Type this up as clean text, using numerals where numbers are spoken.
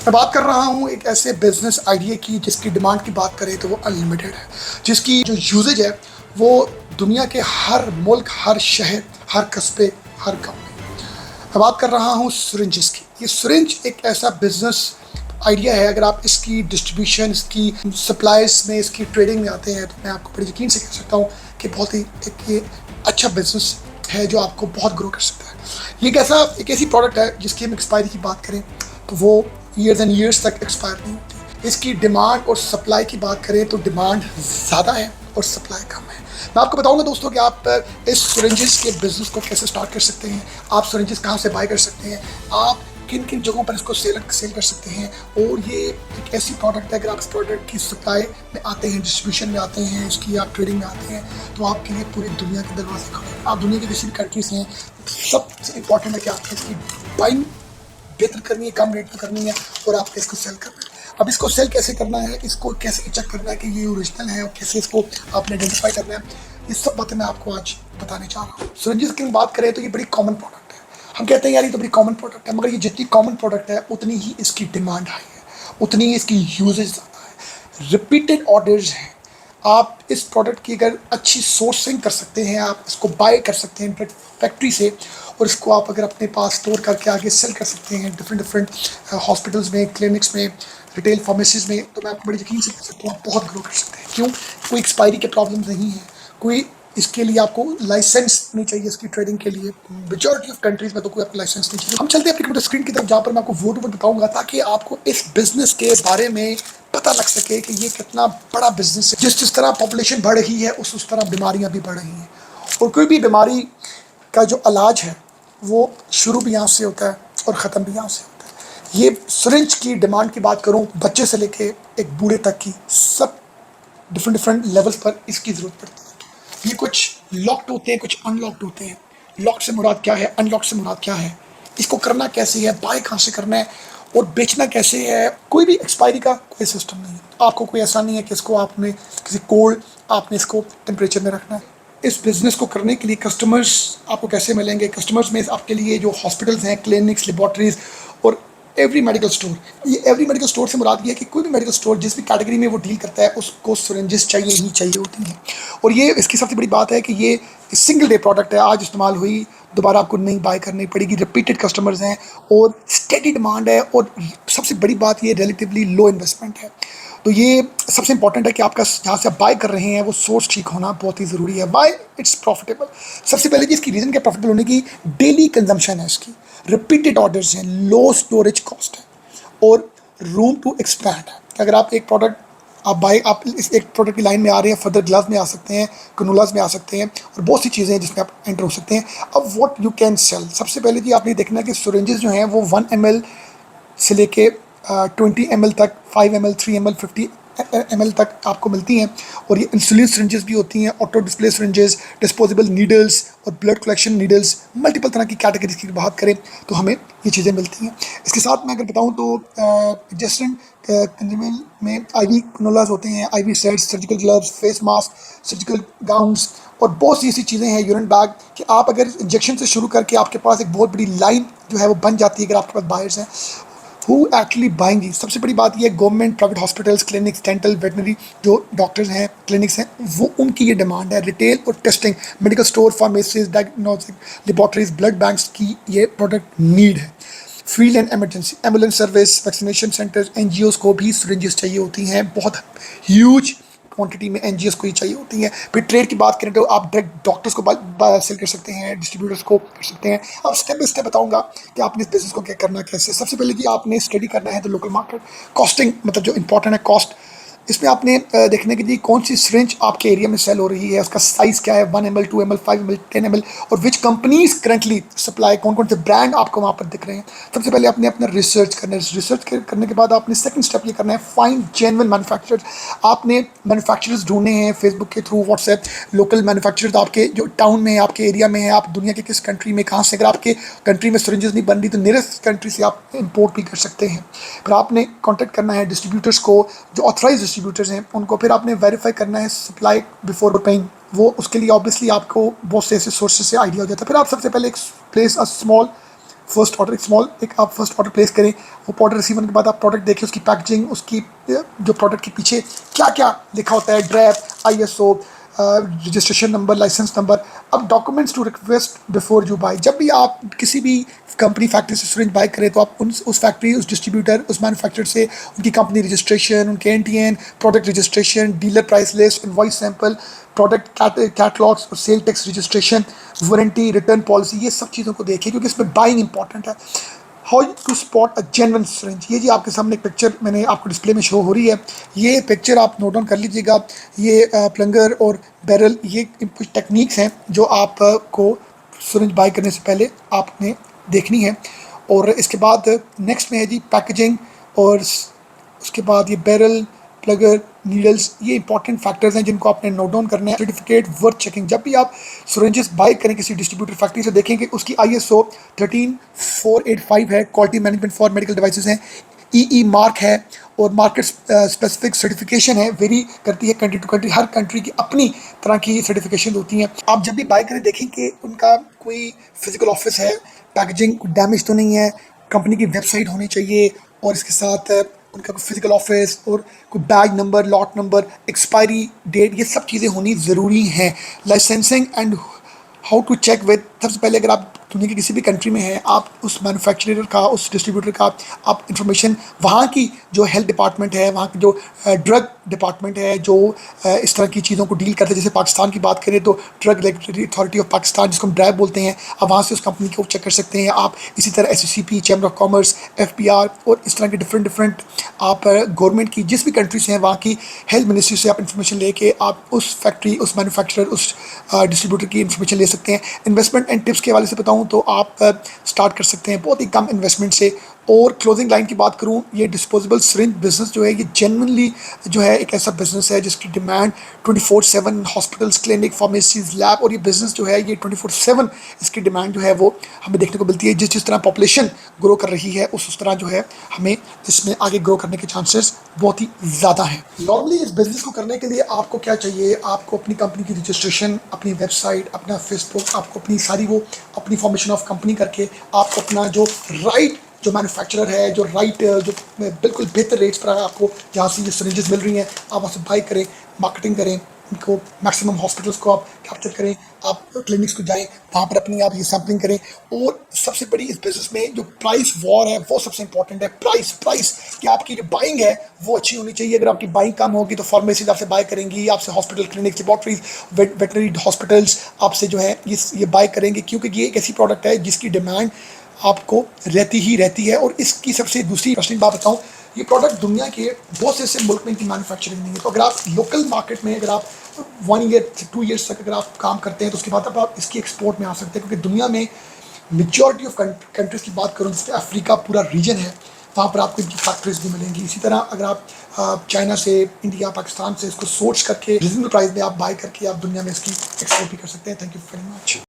मैं बात कर रहा हूँ एक ऐसे बिजनेस आइडिया की जिसकी डिमांड की बात करें तो वो अनलिमिटेड है, जिसकी जो यूजेज है वो दुनिया के हर मुल्क, हर शहर, हर कस्बे, हर गाँव में। मैं बात कर रहा हूँ सिरिंजेस की। ये सिरिंज एक ऐसा बिजनेस आइडिया है, अगर आप इसकी डिस्ट्रीब्यूशन, इसकी सप्लाईज में, इसकी ट्रेडिंग में आते हैं तो मैं आपको बड़े यकीन से कह सकता हूँ कि बहुत ही एक ये अच्छा बिजनेस है जो आपको बहुत ग्रो कर सकता है। ये एक ऐसी प्रोडक्ट है जिसकी हम एक्सपायरी की बात करें तो वो ईयर्स एंड ईयर्स तक एक्सपायर नहीं होती। इसकी डिमांड और सप्लाई की बात करें तो डिमांड ज़्यादा है और सप्लाई कम है। मैं आपको बताऊंगा दोस्तों कि आप इस सिरिंजेस के बिजनेस को कैसे स्टार्ट कर सकते हैं, आप सिरिंजेस कहाँ से बाय कर सकते हैं, आप किन किन जगहों पर इसको सेल कर सकते हैं। और ये एक ऐसी प्रोडक्ट है, अगर आप इस प्रोडक्ट की सप्लाई में आते हैं, डिस्ट्रीब्यूशन में आते हैं, इसकी आप ट्रेडिंग में आते हैं तो आपके लिए पूरी दुनिया के दरवाजे खुले। आप दुनिया के किसी भी कंट्री से हैं, सबसे इंपॉर्टेंट है कि आपको इसकी बाइंग बेहतर करनी है, कम रेट पर करनी है और आपको इसको सेल करना है। अब इसको सेल कैसे करना है, इसको कैसे चेक करना है कि ये ओरिजिनल है और कैसे इसको आपने आइडेंटिफाई करना है, ये सब बातें मैं आपको आज बताने जा रहा हूँ। सिरिंजेस की बात करें तो ये बड़ी कॉमन प्रोडक्ट है। हम कहते हैं यार ये तो बड़ी कॉमन प्रोडक्ट है, मगर ये जितनी कॉमन प्रोडक्ट है उतनी ही इसकी डिमांड हाई है, उतनी ही इसकी यूजेज ज़्यादा है, रिपीटेड ऑर्डर्स हैं। आप इस प्रोडक्ट की अगर अच्छी सोर्सिंग कर सकते हैं, आप इसको बाय कर सकते हैं फैक्ट्री से और इसको आप अगर अपने पास स्टोर करके आगे सेल कर सकते हैं डिफरेंट हॉस्पिटल्स में, क्लिनिक्स में, रिटेल फार्मेसीज में, तो मैं आपको बड़ी यकीन से कह सकता हूँ आप बहुत ग्रो कर सकते हैं। क्यों? कोई एक्सपायरी के प्रॉब्लम नहीं है, कोई इसके लिए आपको लाइसेंस नहीं चाहिए। इसकी ट्रेडिंग के लिए मेजॉरिटी ऑफ कंट्रीज में तो कोई आपको लाइसेंस नहीं चाहिए। हम चलते हैं अपनी कंप्यूटर स्क्रीन की तरफ जहाँ पर मैं आपको वो बताऊंगा ताकि आपको इस बिजनेस के बारे में पता लग सके कि ये कितना बड़ा बिजनेस है। जिस तरह पॉपुलेशन बढ़ रही है उस तरह बीमारियां भी बढ़ रही हैं, और कोई भी बीमारी का जो इलाज है वो शुरू भी यहाँ से होता है और ख़त्म भी यहाँ से होता है। ये सिरिंज की डिमांड की बात करूँ, बच्चे से लेके एक बूढ़े तक की सब डिफरेंट लेवल्स पर इसकी ज़रूरत पड़ती है। ये कुछ लॉक्ड होते हैं, कुछ अनलॉक्ड होते हैं। लॉक से मुराद क्या है, अनलॉक से मुराद क्या है, इसको करना कैसे है, बाय कहाँ से करना है और बेचना कैसे है। कोई भी एक्सपायरी का कोई सिस्टम नहीं है। आपको कोई ऐसा नहीं है कि इसको आपने किसी कोल्ड, आपने इसको टेम्परेचर में रखना है। इस बिज़नेस को करने के लिए कस्टमर्स आपको कैसे मिलेंगे? कस्टमर्स में आपके लिए जो हॉस्पिटल्स हैं, क्लिनिक्स, लेबॉर्ट्रीज और एवरी मेडिकल स्टोर। ये एवरी मेडिकल स्टोर से मुराद ये है कि कोई भी मेडिकल स्टोर जिस भी कैटेगरी में वो डील करता है उसको सिरिंजेस चाहिए ही चाहिए होती हैं। और ये इसकी सबसे बड़ी बात है कि ये सिंगल डे प्रोडक्ट है, आज इस्तेमाल हुई, दोबारा आपको नहीं बाय करनी पड़ेगी। रिपीटेड कस्टमर्स हैं और स्टेडी डिमांड है, और सबसे बड़ी बात ये रिलेटिवली लो इन्वेस्टमेंट है। तो ये सबसे इंपॉर्टेंट है कि आपका जहाँ से आप बाय कर रहे हैं वो सोर्स ठीक होना बहुत ही ज़रूरी है। Bye it's profitable. सबसे पहले कि इसकी रीज़न क्या प्रॉफिटेबल होने की, डेली कंजम्पशन है इसकी, रिपीटेड ऑर्डर्स हैं, लो स्टोरेज कॉस्ट है और रूम टू एक्सपैंड है। कि अगर आप एक प्रोडक्ट आप इस एक प्रोडक्ट की लाइन में आ रहे हैं, फर्दर ग्लव्स में आ सकते हैं, कनोलाज में आ सकते हैं और बहुत सी चीज़ें हैं जिसमें आप एंटर हो सकते हैं। अब व्हाट यू कैन सेल, सबसे पहले जी आपने देखना है कि सिरिंजेस जो हैं वो 1 ml से लेके 20 ml तक, 5 ml, 3 ml, 50 ml तक आपको मिलती हैं। और ये इंसुलिन सिरिंजेस भी होती हैं, auto display syringes, disposable needles और ब्लड कलेक्शन नीडल्स, मल्टीपल तरह की कैटेगरीज की बात करें तो हमें ये चीज़ें मिलती हैं। इसके साथ मैं अगर बताऊँ तो एडजस्टेंट कंज्यूमेबल में आईवी कनोलाज होते हैं, IV sets, surgical gloves, face mask, surgical gowns और बहुत सी ऐसी चीज़ें हैं, यूरिन बैग, कि आप अगर इंजेक्शन से शुरू करके आपके पास एक बहुत बड़ी लाइन जो है वो बन जाती है अगर आपके पास बायर्स हैं हु एक्चुअली बाइंग। सबसे बड़ी बात यह है government, private hospitals, clinics, dental, veterinary जो डॉक्टर्स हैं, क्लिनिक्स हैं, वो उनकी ये डिमांड है। रिटेल और testing, medical store, pharmacies, diagnostic laboratories, blood banks की ये प्रोडक्ट नीड है। Field and emergency, ambulance service, vaccination centres, NGOs को भी सिरिंजेस चाहिए होती हैं, बहुत ह्यूज क्वांटिटी में एनजीओस को ही चाहिए होती हैं। फिर ट्रेड की बात करें तो आप डायरेक्ट डॉक्टर्स को सेल कर सकते हैं, डिस्ट्रीब्यूटर्स को कर सकते हैं। अब स्टेप बाय स्टेप बताऊंगा कि आपने इस बिजनेस को क्या करना कैसे। सबसे पहले कि आपने स्टडी करना है तो लोकल मार्केट, कॉस्टिंग, मतलब जो इंपॉर्टेंट है कॉस्ट। इसमें आपने देखने के लिए कौन सी सिरिंज आपके एरिया में सेल हो रही है, उसका साइज़ क्या है, 1 ml, 2 ml, 5 ml, 10 ml, और विच कंपनीज करंटली सप्लाई, कौन कौन से ब्रांड आपको वहाँ पर दिख रहे हैं। सबसे पहले आपने अपना रिसर्च करना है। रिसर्च करने के बाद आपने सेकंड स्टेप ये करना है, फाइंड जेन्युइन मैन्युफैक्चरर्स। आपने मैन्युफैक्चरर्स ढूंढने हैं फेसबुक के थ्रू, व्हाट्सएप, लोकल मैन्युफैक्चरर्स आपके जो टाउन में है, आपके एरिया में है, आप दुनिया के किस कंट्री में, कहाँ से, अगर आपके कंट्री में सिरिंजेस नहीं बन रही तो नियरेस्ट कंट्री से आप इम्पोर्ट भी कर सकते हैं। फिर आपने कॉन्टैक्ट करना है डिस्ट्रीब्यूटर्स को, जो ऑथराइज डिस्ट्रीब्यूटर्स हैं उनको। फिर आपने वेरीफाई करना है सप्लाई बिफोर पेइंग, वो उसके लिए ऑब्वियसली आपको बहुत से ऐसे सोर्सेज से आइडिया हो जाता है। फिर आप सबसे पहले एक place a small first order, एक स्मॉल एक आप फर्स्ट ऑर्डर प्लेस करें, वो ऑर्डर रिसीव होने के बाद आप प्रोडक्ट देखें, उसकी पैकेजिंग, उसकी जो प्रोडक्ट के पीछे क्या क्या लिखा होता है, DRAP, ISO, registration number, license number. अब documents to request before you buy, जब भी आप किसी भी कंपनी फैक्ट्री से सिरिंज बाय करें तो आप उस फैक्ट्री, उस डिस्ट्रीब्यूटर, उस मैन्युफैक्चरर से उनकी कंपनी रजिस्ट्रेशन, उनके NTN, product registration, dealer price list, invoice sample, product catalogues और sale tax registration, warranty, return policy, ये सब चीज़ों को देखिए क्योंकि इसमें बाइंग इंपॉर्टेंट है। How to spot a genuine syringe, ये जी आपके सामने एक पिक्चर मैंने आपको डिस्प्ले में शो हो रही है, ये पिक्चर आप नोट डाउन कर लीजिएगा। ये प्लंगर और बैरल, ये कुछ टेक्निक्स हैं जो आपको सिरिंज बाय करने से पहले आपने देखनी है। और इसके बाद नेक्स्ट में है जी पैकेजिंग, और उसके बाद ये बैरल, प्लगर, नीडल्स, ये इंपॉर्टेंट फैक्टर्स हैं जिनको आपने नोट डाउन करना है। सर्टिफिकेट वर्थ चेकिंग, जब भी आप सिरिंजेस बाय करें किसी डिस्ट्रीब्यूटर फैक्ट्री से, देखेंगे उसकी ISO 13485 है, quality management for medical devices हैं, EE मार्क है, और मार्केट स्पेसिफिक सर्टिफिकेशन है, वेरी करती है कंट्री टू कंट्री, हर कंट्री की अपनी तरह की सर्टिफिकेशन होती हैं। आप जब भी बाय करें देखें कि उनका कोई फिजिकल ऑफिस है, पैकेजिंग डैमेज तो नहीं है, कंपनी की वेबसाइट होनी चाहिए, और इसके साथ उनका कोई फिजिकल ऑफिस और कोई bag number, lot number, expiry date, ये सब चीज़ें होनी ज़रूरी हैं। Licensing and how to check with, सबसे पहले अगर आप दुनिया की किसी भी कंट्री में हैं, आप उस मैन्युफैक्चरर का, उस डिस्ट्रीब्यूटर का आप इंफॉर्मेशन, वहाँ की जो हेल्थ डिपार्टमेंट है, वहाँ की जो ड्रग डिपार्टमेंट है, जो इस तरह की चीज़ों को डील करते हैं, जैसे पाकिस्तान की बात करें तो drug regulatory authority of Pakistan, जिसको हम ड्रैब बोलते हैं, आप वहाँ से उस कंपनी को चेक कर सकते हैं। आप इसी तरह SCCP, chamber of commerce, FPR और इस तरह के डिफरेंट आप गवर्नमेंट की जिस भी कंट्री से हैं वहाँ की हेल्थ मिनिस्ट्री से आप इंफॉर्मेशन लेके आप उस फैक्ट्री, उस मैन्युफैक्चरर, उस डिस्ट्रीब्यूटर की इंफॉर्मेशन ले सकते हैं। इन्वेस्टमेंट एंड टिप्स के हवाले से बताऊँ तो आप स्टार्ट कर सकते हैं बहुत ही कम इन्वेस्टमेंट से। और क्लोजिंग लाइन की बात करूँ, ये डिस्पोजेबल सिरिंज बिजनेस जो है, ये जेन्युइनली जो है एक ऐसा बिजनेस है जिसकी demand 24/7, hospitals, clinic, pharmacies, lab, और ये बिजनेस जो है ये 24/7 इसकी डिमांड जो है वो हमें देखने को मिलती है। जिस तरह पॉपुलेशन ग्रो कर रही है उस तरह जो है हमें इसमें आगे ग्रो करने के चांसेस बहुत ही ज़्यादा हैं। नॉर्मली इस बिज़नेस को करने के लिए आपको क्या चाहिए, आपको अपनी कंपनी की रजिस्ट्रेशन, अपनी वेबसाइट, अपना फेसबुक, आपको अपनी सारी वो अपनी फॉर्मेशन ऑफ कंपनी करके आपको अपना जो राइट जो मैन्युफैक्चरर है, जो राइट जो बिल्कुल बेहतर रेट्स पर आपको जहाँ से ये सिरिंजेस मिल रही हैं, आप वहाँ से बाई करें, मार्केटिंग करें, इनको मैक्सिमम हॉस्पिटल्स को आप कैप्चर करें, आप क्लिनिक्स को जाएं, वहाँ पर अपनी आप ये सैम्पलिंग करें। और सबसे बड़ी इस बिज़नेस में जो प्राइस वॉर है वो सबसे इंपॉर्टेंट है। प्राइस कि आपकी जो बाइंग है वो अच्छी होनी चाहिए। अगर आपकी बाइंग कम होगी तो फार्मेसीज आपसे बाय करेंगी, आपसे hospital, clinic, laboratories, veterinary hospitals आपसे जो है ये बाय करेंगे, क्योंकि ये एक ऐसी प्रोडक्ट है जिसकी डिमांड आपको रहती है। और इसकी सबसे दूसरी इंटरेस्टिंग बात बताऊं, ये प्रोडक्ट दुनिया के बहुत से ऐसे मुल्क में इनकी मैन्युफैक्चरिंग नहीं है। तो अगर आप लोकल मार्केट में अगर आप 1 ईयर से 2 ईयर्स तक अगर आप काम करते हैं तो उसके बाद अब आप इसकी एक्सपोर्ट में आ सकते हैं, क्योंकि दुनिया में मेजॉरिटी ऑफ कंट्रीज़ की बात करूँ, जैसे अफ्रीका पूरा रीजन है, वहाँ पर आपको इनकी फैक्ट्रीज भी मिलेंगी। इसी तरह अगर आप चाइना से, इंडिया, पाकिस्तान से इसको सोर्स करके रीजनेबल प्राइस में आप बाय करके आप दुनिया में इसकी एक्सपोर्ट भी कर सकते हैं। Thank you very much.